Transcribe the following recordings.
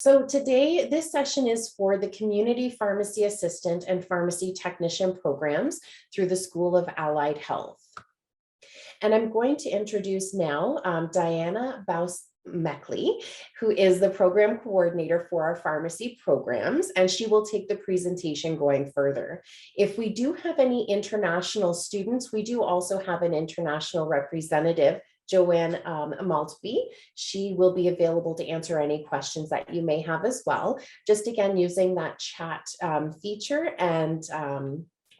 So today, this session is for the Community Pharmacy Assistant and Pharmacy Technician programs through the School of Allied Health. And I'm going to introduce now Diana Baus-Meckley, who is the program coordinator for our pharmacy programs, and she will take the presentation going further. If we do have any international students, we do also have an international representative, Joanne Maltby. She will be available to answer any questions that you may have as well. Just again, using that chat feature, and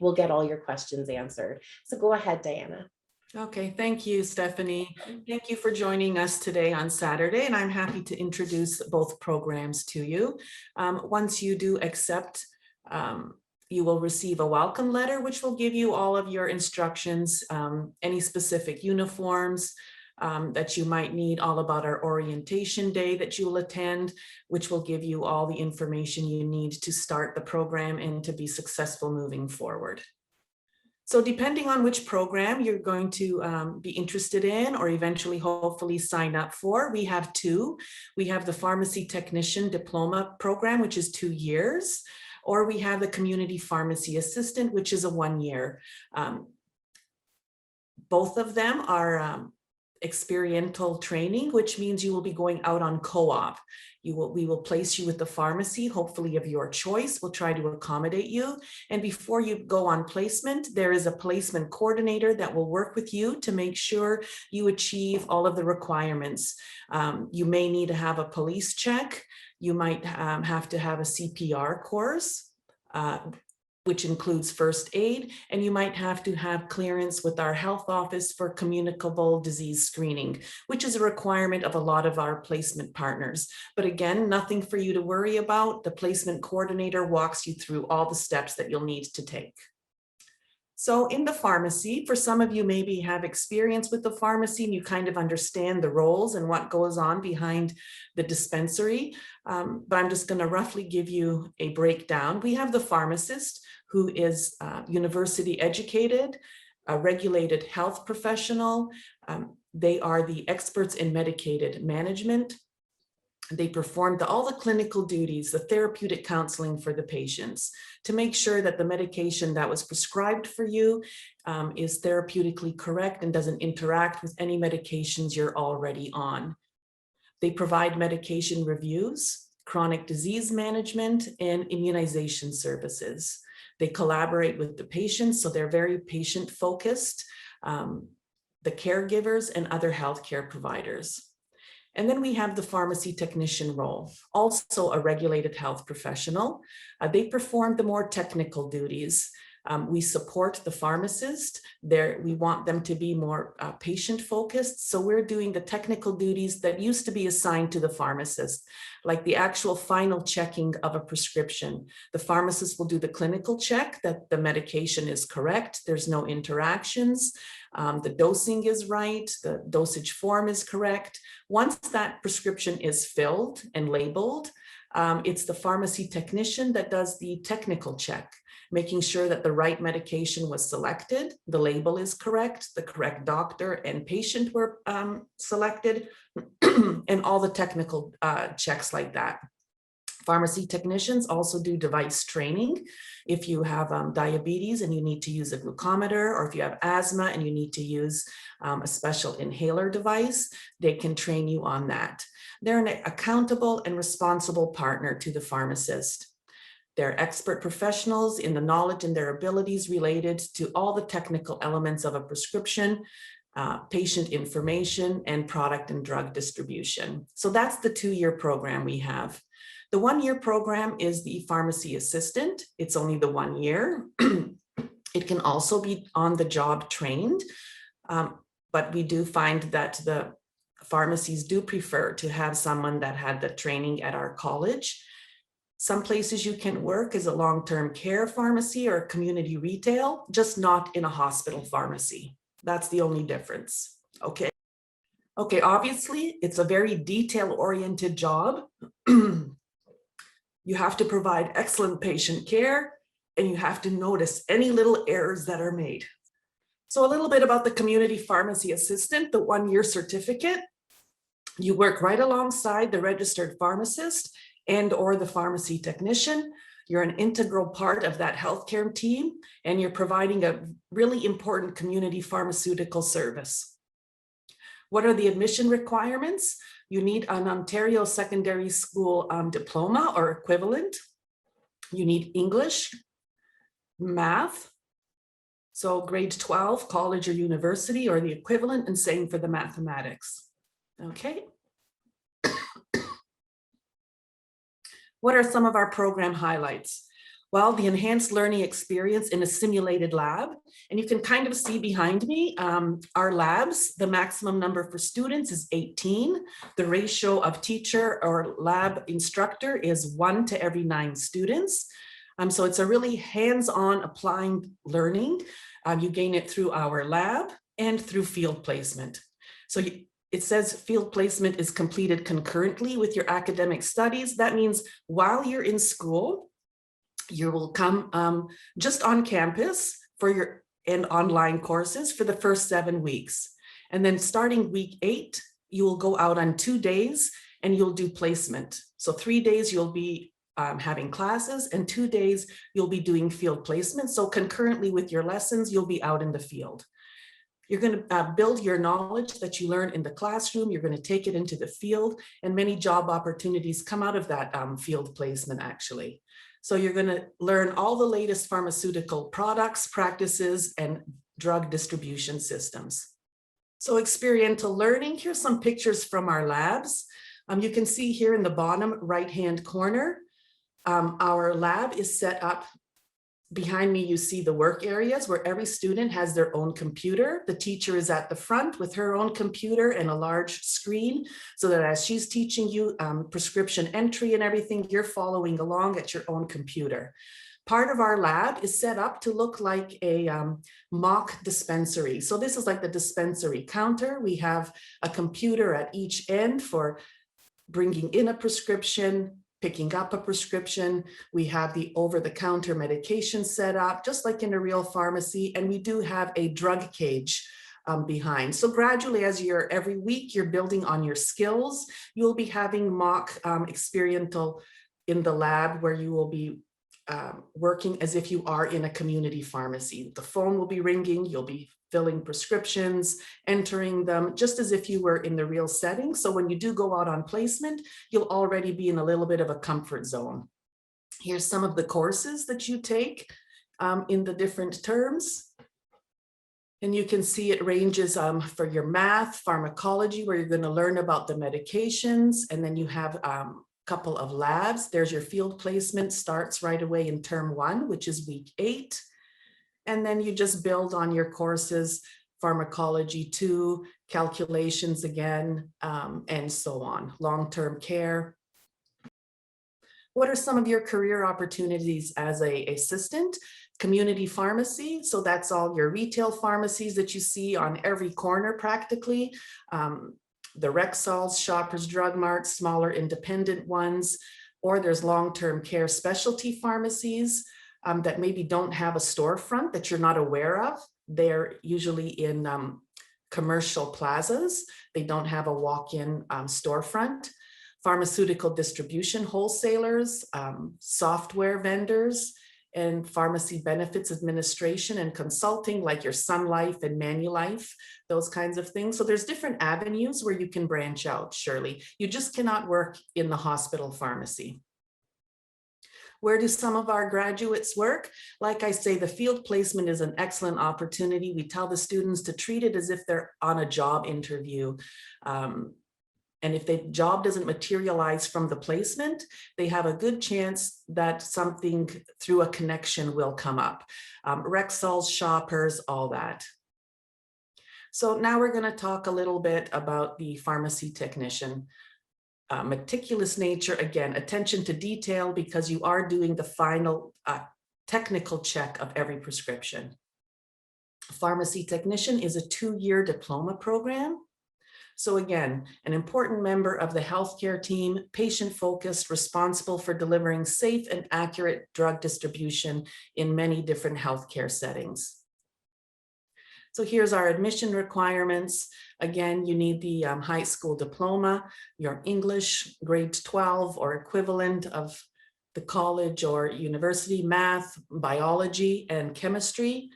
we'll get all your questions answered. So go ahead, Diana. Okay, thank you, Stephanie. Thank you for joining us today on Saturday, and I'm happy to introduce both programs to you. Once you do accept, you will receive a welcome letter, which will give you all of your instructions, any specific uniforms that you might need, all about our orientation day that you will attend, which will give you all the information you need to start the program and to be successful moving forward. So depending on which program you're going to be interested in or eventually hopefully sign up for, we have two. We have the Pharmacy Technician Diploma program, which is 2 years, or we have the Community Pharmacy Assistant, which is a 1 year. Both of them are experiential training, which means you will be going out on co-op. We will place you with the pharmacy, hopefully of your choice. We'll try to accommodate you. And before you go on placement, there is a placement coordinator that will work with you to make sure you achieve all of the requirements. You may need to have a police check. You might have to have a CPR course, which includes first aid, and you might have to have clearance with our health office for communicable disease screening, which is a requirement of a lot of our placement partners. But again, nothing for you to worry about. The placement coordinator walks you through all the steps that you'll need to take. So in the pharmacy, for some of you maybe have experience with the pharmacy and you kind of understand the roles and what goes on behind the dispensary, but I'm just going to roughly give you a breakdown. We have the pharmacist, who is university educated, a regulated health professional. They are the experts in medicated management. They perform all the clinical duties, the therapeutic counseling for the patients to make sure that the medication that was prescribed for you is therapeutically correct and doesn't interact with any medications you're already on. They provide medication reviews, chronic disease management, and immunization services. They collaborate with the patients, so they're very patient focused, the caregivers and other healthcare providers. And then we have the pharmacy technician role, also a regulated health professional. They perform the more technical duties. We support the pharmacist. We want them to be more patient focused. So we're doing the technical duties that used to be assigned to the pharmacist, like the actual final checking of a prescription. The pharmacist will do the clinical check that the medication is correct. There's no interactions. The dosing is right. The dosage form is correct. Once that prescription is filled and labeled, it's the pharmacy technician that does the technical check, making sure that the right medication was selected, the label is correct, the correct doctor and patient were selected, and all the technical checks like that. Pharmacy technicians also do device training. If you have diabetes and you need to use a glucometer, or if you have asthma and you need to use a special inhaler device, they can train you on that. They're an accountable and responsible partner to the pharmacist. They're expert professionals in the knowledge and their abilities related to all the technical elements of a prescription, patient information, and product and drug distribution. So that's the 2-year program we have. The 1-year program is the pharmacy assistant. It's only the 1 year. It can also be on the job trained, but we do find that the pharmacies do prefer to have someone that had the training at our college. Some places you can work as a long-term care pharmacy or community retail, just not in a hospital pharmacy. That's the only difference. Okay. Okay, obviously, it's a very detail-oriented job. You have to provide excellent patient care, and you have to notice any little errors that are made. So a little bit about the community pharmacy assistant, the 1-year certificate. You work right alongside the registered pharmacist and or the pharmacy technician. You're an integral part of that healthcare team, and you're providing a really important community pharmaceutical service. What are the admission requirements? You need an Ontario secondary school diploma or equivalent. You need English, math, so grade 12, college or university or the equivalent, and same for the mathematics. Okay. What are some of our program highlights? Well, the enhanced learning experience in a simulated lab. And you can kind of see behind me, our labs, the maximum number for students is 18. The ratio of teacher or lab instructor is 1 to every 9 students. So it's a really hands-on applying learning. You gain it through our lab and through field placement. So it says field placement is completed concurrently with your academic studies. That means while you're in school, you will come just on campus for your and online courses for the first 7 weeks. And then starting week 8, you will go out on 2 days and you'll do placement. So 3 days you'll be having classes, and 2 days you'll be doing field placement. So concurrently with your lessons, you'll be out in the field. You're going to build your knowledge that you learn in the classroom. You're going to take it into the field, and many job opportunities come out of that field placement actually. So you're going to learn all the latest pharmaceutical products, practices, and drug distribution systems. So experiential learning, here's some pictures from our labs. You can see here in the bottom right-hand corner, our lab is set up. Behind me, you see the work areas where every student has their own computer. The teacher is at the front with her own computer and a large screen, so that as she's teaching you prescription entry and everything, you're following along at your own computer. Part of our lab is set up to look like a mock dispensary. So this is like the dispensary counter. We have a computer at each end for bringing in a prescription, picking up a prescription. We have the over-the-counter medication set up, just like in a real pharmacy, and we do have a drug cage behind. So gradually, as every week you're building on your skills, you'll be having mock experiential in the lab where you will be working as if you are in a community pharmacy. The phone will be ringing, you'll be filling prescriptions, entering them, just as if you were in the real setting. So when you do go out on placement, you'll already be in a little bit of a comfort zone. Here's some of the courses that you take in the different terms. And you can see it ranges for your math, pharmacology, where you're going to learn about the medications, and then you have couple of labs. There's your field placement, starts right away in term 1, which is week 8. And then you just build on your courses, pharmacology 2, calculations again, and so on, long-term care. What are some of your career opportunities as an assistant? Community pharmacy, so that's all your retail pharmacies that you see on every corner practically. The Rexalls, Shoppers Drug Marts, smaller independent ones, or there's long-term care specialty pharmacies that maybe don't have a storefront that you're not aware of. They're usually in commercial plazas. They don't have a walk-in storefront. Pharmaceutical distribution wholesalers, software vendors, and pharmacy benefits administration and consulting like your Sun Life and Manulife, those kinds of things. So there's different avenues where you can branch out, surely. You just cannot work in the hospital pharmacy. Where do some of our graduates work? Like I say, the field placement is an excellent opportunity. We tell the students to treat it as if they're on a job interview. And if the job doesn't materialize from the placement, they have a good chance that something through a connection will come up. Rexalls, Shoppers, all that. So now we're going to talk a little bit about the pharmacy technician. Meticulous nature, again, attention to detail, because you are doing the final technical check of every prescription. Pharmacy technician is a 2-year diploma program. So again, an important member of the healthcare team, patient-focused, responsible for delivering safe and accurate drug distribution in many different healthcare settings. So here's our admission requirements. Again, you need the high school diploma, your English grade 12 or equivalent of the college or university, math, biology, and chemistry.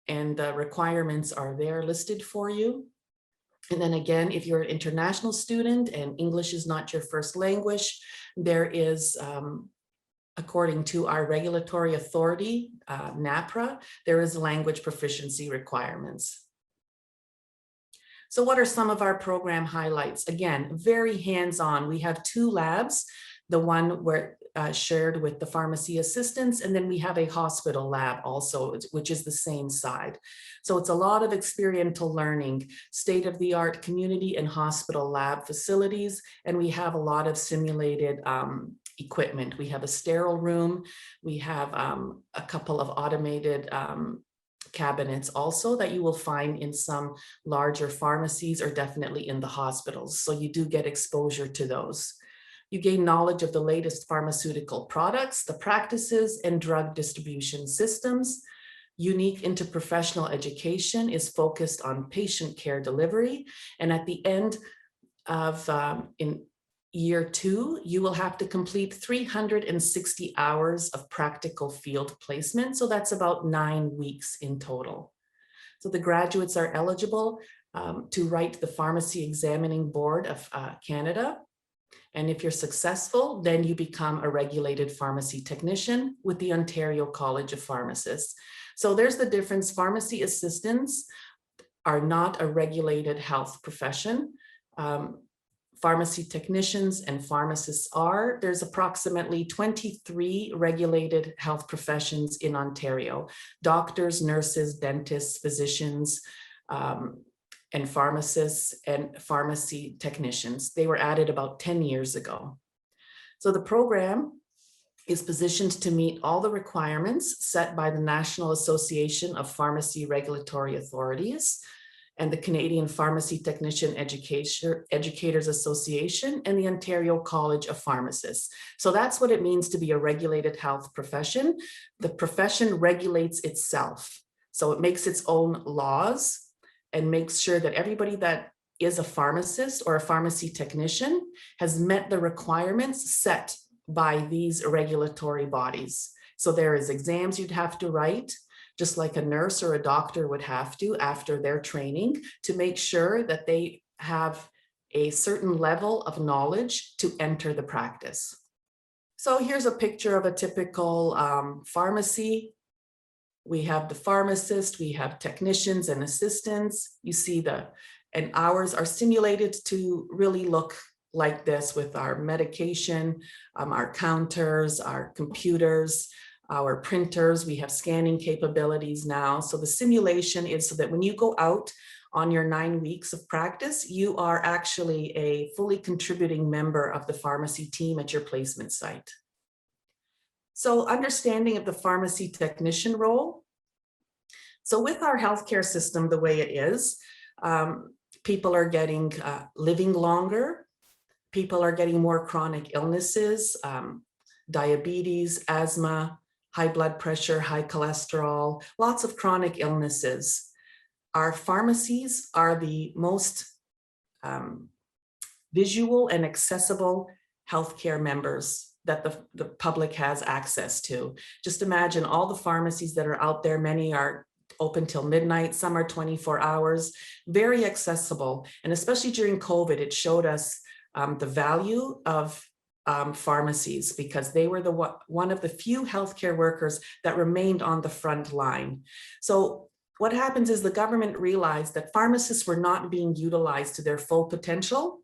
And the requirements are there listed for you. And then again, if you're an international student and English is not your first language, there is, according to our regulatory authority, NAPRA, there is language proficiency requirements. So what are some of our program highlights? Again, very hands-on. We have 2 labs, the one where shared with the pharmacy assistants, and then we have a hospital lab also, which is the same side. So it's a lot of experiential learning, state-of-the-art community and hospital lab facilities, and we have a lot of simulated equipment. We have a sterile room, we have a couple of automated cabinets also that you will find in some larger pharmacies or definitely in the hospitals. So you do get exposure to those. You gain knowledge of the latest pharmaceutical products, the practices, and drug distribution systems. Unique interprofessional education is focused on patient care delivery. And at the end of in year 2, you will have to complete 360 hours of practical field placement. So that's about 9 weeks in total. So the graduates are eligible to write the Pharmacy Examining Board of Canada. And if you're successful, then you become a regulated pharmacy technician with the Ontario College of Pharmacists. So there's the difference. Pharmacy assistants are not a regulated health profession. Pharmacy technicians and pharmacists are. There's approximately 23 regulated health professions in Ontario: doctors, nurses, dentists, physicians, and pharmacists and pharmacy technicians. They were added about 10 years ago. So the program is positioned to meet all the requirements set by the National Association of Pharmacy Regulatory Authorities and the Canadian Pharmacy Technician Educators Association and the Ontario College of Pharmacists. So that's what it means to be a regulated health profession. The profession regulates itself. So it makes its own laws and makes sure that everybody that is a pharmacist or a pharmacy technician has met the requirements set by these regulatory bodies. So there is exams you'd have to write, just like a nurse or a doctor would have to after their training, to make sure that they have a certain level of knowledge to enter the practice. So here's a picture of a typical pharmacy. We have the pharmacist, we have technicians and assistants. You see and hours are simulated to really look like this with our medication, our counters, our computers, our printers. We have scanning capabilities now. So the simulation is so that when you go out on your 9 weeks of practice, you are actually a fully contributing member of the pharmacy team at your placement site. So understanding of the pharmacy technician role. So with our healthcare system the way it is, people are getting living longer. People are getting more chronic illnesses, diabetes, asthma, high blood pressure, high cholesterol, lots of chronic illnesses. Our pharmacies are the most visual and accessible healthcare members that the public has access to. Just imagine all the pharmacies that are out there. Many are open till midnight, some are 24 hours, very accessible. And especially during COVID, it showed us the value of pharmacies, because they were one of the few healthcare workers that remained on the front line. So what happens is the government realized that pharmacists were not being utilized to their full potential.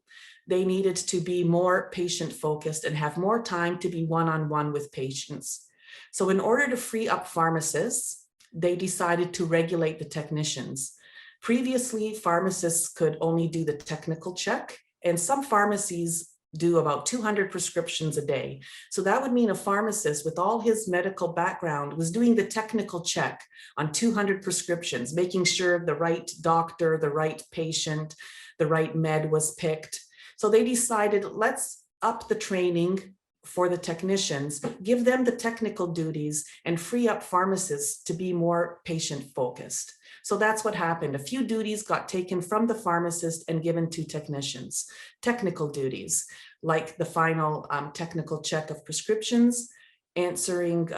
They needed to be more patient focused and have more time to be one-on-one with patients. So in order to free up pharmacists, they decided to regulate the technicians. Previously, pharmacists could only do the technical check, and some pharmacies do about 200 prescriptions a day. So that would mean a pharmacist with all his medical background was doing the technical check on 200 prescriptions, making sure the right doctor, the right patient, the right med was picked. So they decided, let's up the training for the technicians, give them the technical duties and free up pharmacists to be more patient focused. So that's what happened. A few duties got taken from the pharmacist and given to technicians. Technical duties, like the final technical check of prescriptions, answering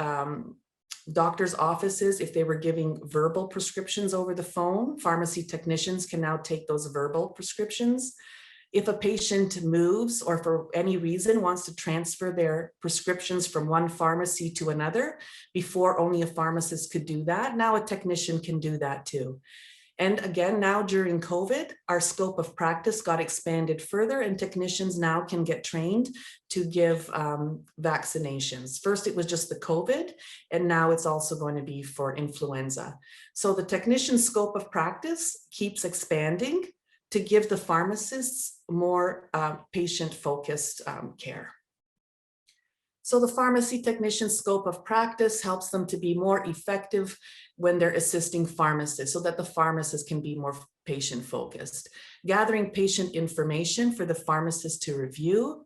doctors' offices if they were giving verbal prescriptions over the phone. Pharmacy technicians can now take those verbal prescriptions. If a patient moves or for any reason wants to transfer their prescriptions from one pharmacy to another, before only a pharmacist could do that, now a technician can do that too. And again, now during COVID, our scope of practice got expanded further, and technicians now can get trained to give vaccinations. First, it was just the COVID, and now it's also going to be for influenza. So the technician scope of practice keeps expanding to give the pharmacists more patient-focused care. So the pharmacy technician scope of practice helps them to be more effective when they're assisting pharmacists, so that the pharmacist can be more patient-focused. Gathering patient information for the pharmacist to review,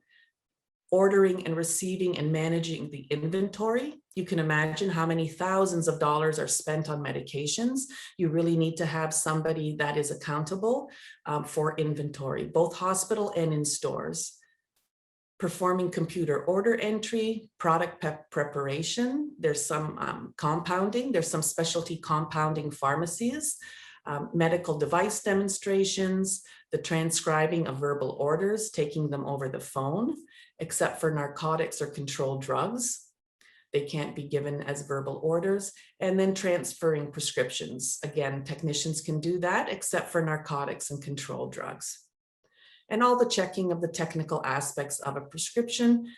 ordering and receiving and managing the inventory. You can imagine how many thousands of dollars are spent on medications. You really need to have somebody that is accountable for inventory, both hospital and in stores. Performing computer order entry, product preparation. There's some compounding. There's some specialty compounding pharmacies, medical device demonstrations, the transcribing of verbal orders, taking them over the phone, except for narcotics or controlled drugs. They can't be given as verbal orders. And then transferring prescriptions. Again, technicians can do that except for narcotics and controlled drugs. And all the checking of the technical aspects of a prescription.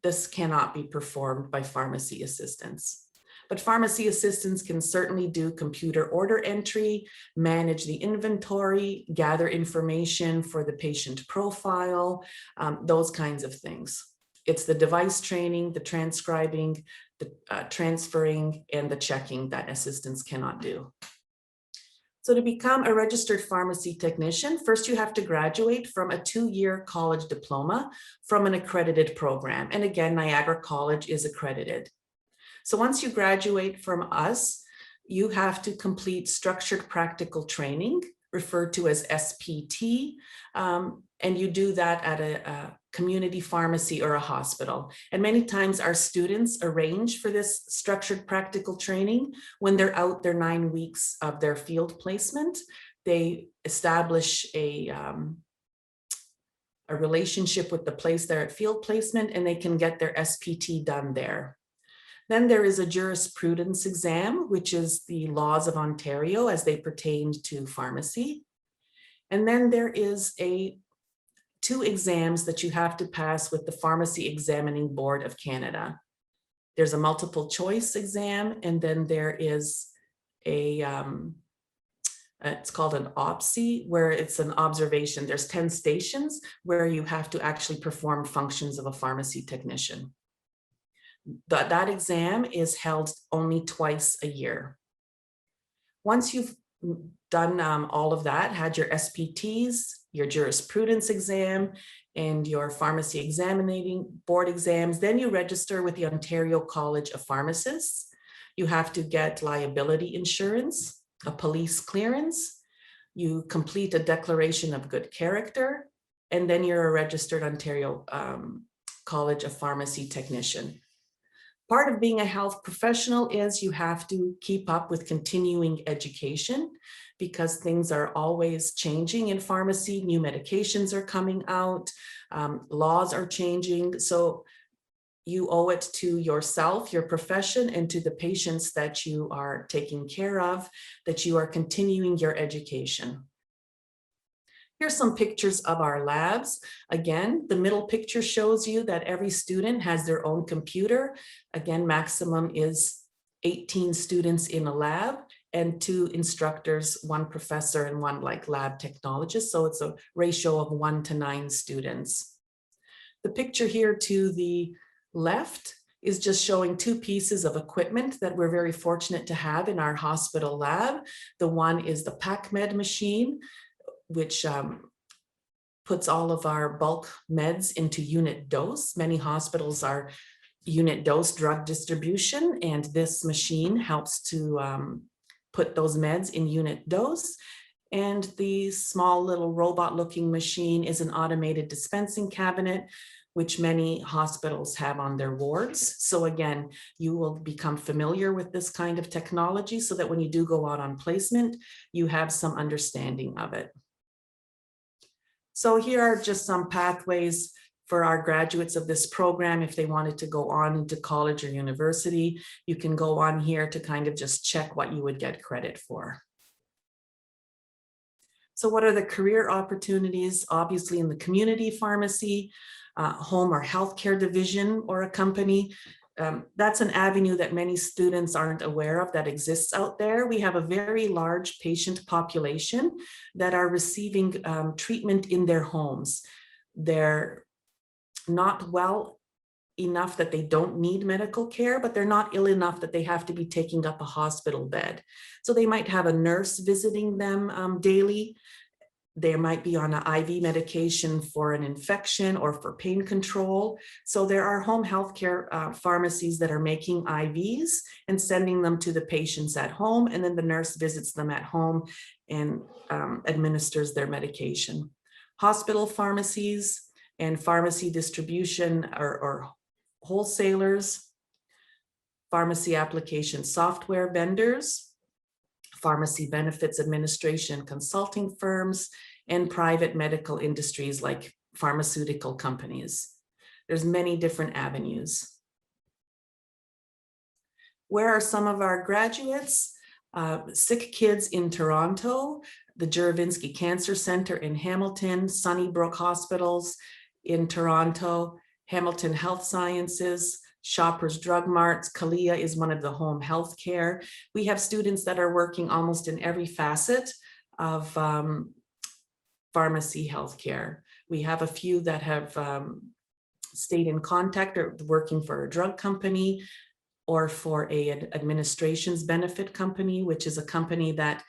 This cannot be performed by pharmacy assistants. But pharmacy assistants can certainly do computer order entry, manage the inventory, gather information for the patient profile, those kinds of things. It's the device training, the transcribing, the transferring, and the checking that assistants cannot do. So to become a registered pharmacy technician, first you have to graduate from a 2-year college diploma from an accredited program. And again, Niagara College is accredited. So once you graduate from us, you have to complete structured practical training, referred to as SPT, and you do that at a community pharmacy or a hospital. And many times our students arrange for this structured practical training when they're out their 9 weeks of their field placement. They establish a relationship with the place they're at field placement, and they can get their SPT done there. Then there is a jurisprudence exam, which is the laws of Ontario as they pertain to pharmacy. And then there is 2 exams that you have to pass with the Pharmacy Examining Board of Canada. There's a multiple choice exam, and then there is it's called an OPSI, where it's an observation. There's 10 stations where you have to actually perform functions of a pharmacy technician. That exam is held only twice a year. Once you've done all of that, had your SPTs, your jurisprudence exam, and your pharmacy examining board exams, then you register with the Ontario College of Pharmacists. You have to get liability insurance, a police clearance, you complete a declaration of good character, and then you're a registered Ontario College of Pharmacy technician. Part of being a health professional is you have to keep up with continuing education because things are always changing in pharmacy. New medications are coming out, laws are changing. So you owe it to yourself, your profession, and to the patients that you are taking care of, that you are continuing your education. Here's some pictures of our labs. Again, the middle picture shows you that every student has their own computer. Again, maximum is 18 students in a lab and 2 instructors, 1 professor and 1 lab technologist. So it's a ratio of 1 to 9 students. The picture here to the left is just showing 2 pieces of equipment that we're very fortunate to have in our hospital lab. The one is the PACMed machine, which puts all of our bulk meds into unit dose. Many hospitals are unit dose drug distribution, and this machine helps to put those meds in unit dose. And the small little robot looking machine is an automated dispensing cabinet, which many hospitals have on their wards. So again, you will become familiar with this kind of technology so that when you do go out on placement, you have some understanding of it. So here are just some pathways for our graduates of this program. If they wanted to go on into college or university, you can go on here to kind of just check what you would get credit for. So what are the career opportunities? Obviously in the community pharmacy, home or healthcare division or a company. That's an avenue that many students aren't aware of that exists out there. We have a very large patient population that are receiving treatment in their homes. They're not well enough that they don't need medical care, but they're not ill enough that they have to be taking up a hospital bed. So they might have a nurse visiting them daily. They might be on an IV medication for an infection or for pain control. So there are home healthcare pharmacies that are making IVs and sending them to the patients at home, and then the nurse visits them at home and administers their medication. Hospital pharmacies and pharmacy distribution or wholesalers, pharmacy application software vendors, pharmacy benefits administration consulting firms, and private medical industries like pharmaceutical companies. There's many different avenues. Where are some of our graduates? Sick Kids in Toronto, the Juravinski Cancer Center in Hamilton, Sunnybrook Hospitals in Toronto, Hamilton Health Sciences, Shoppers Drug Marts. Kalia is one of the home health care. We have students that are working almost in every facet of pharmacy healthcare. We have a few that have stayed in contact or working for a drug company or for an administration's benefit company, which is a company that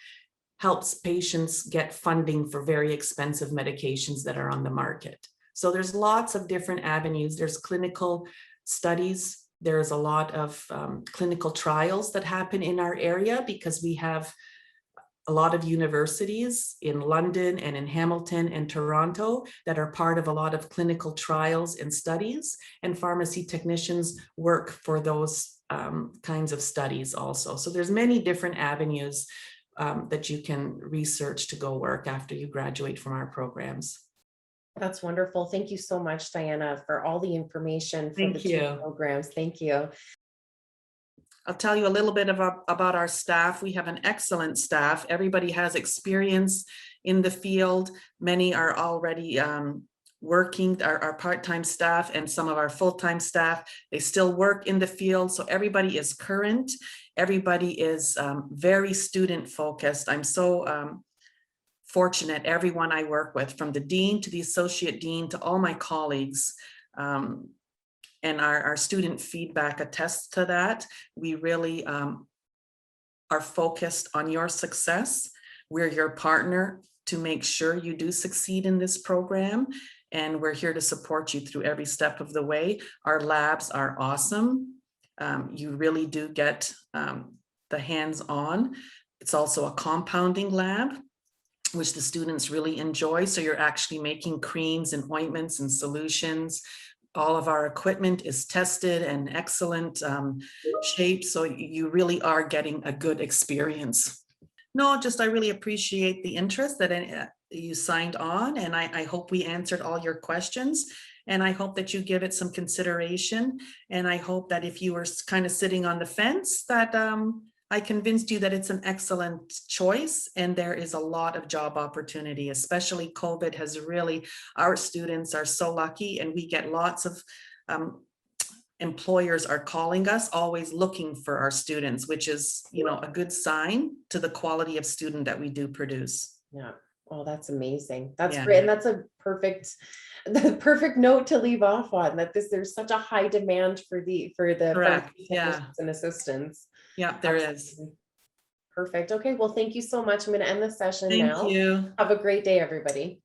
helps patients get funding for very expensive medications that are on the market. So there's lots of different avenues. There's clinical studies. There's a lot of clinical trials that happen in our area because we have a lot of universities in London and in Hamilton and Toronto that are part of a lot of clinical trials and studies, and pharmacy technicians work for those kinds of studies also. So there's many different avenues that you can research to go work after you graduate from our programs. That's wonderful. Thank you so much, Diana, for all the information for the two programs. Thank you. I'll tell you a little bit about our staff. We have an excellent staff. Everybody has experience in the field. Many are already working, our part-time staff and some of our full-time staff. They still work in the field. So everybody is current. Everybody is very student focused. I'm so fortunate, everyone I work with, from the dean to the associate dean to all my colleagues. And our student feedback attests to that. We really are focused on your success. We're your partner to make sure you do succeed in this program. And we're here to support you through every step of the way. Our labs are awesome. You really do get the hands-on. It's also a compounding lab, which the students really enjoy. So you're actually making creams and ointments and solutions. All of our equipment is tested and excellent shape. So you really are getting a good experience. No, just I really appreciate the interest that you signed on, and I hope we answered all your questions. And I hope that you give it some consideration. And I hope that if you were kind of sitting on the fence, that I convinced you that it's an excellent choice, and there is a lot of job opportunity, especially COVID has really, our students are so lucky, and we get lots of employers are calling us, always looking for our students, which is, you know, a good sign to the quality of student that we do produce. Yeah. Oh, that's amazing. That's great. And that's the perfect note to leave off on, that there's such a high demand for the technicians and assistants. Yeah, there is. Perfect. Okay. Well, thank you so much. I'm going to end the session now. Thank you. Have a great day, everybody.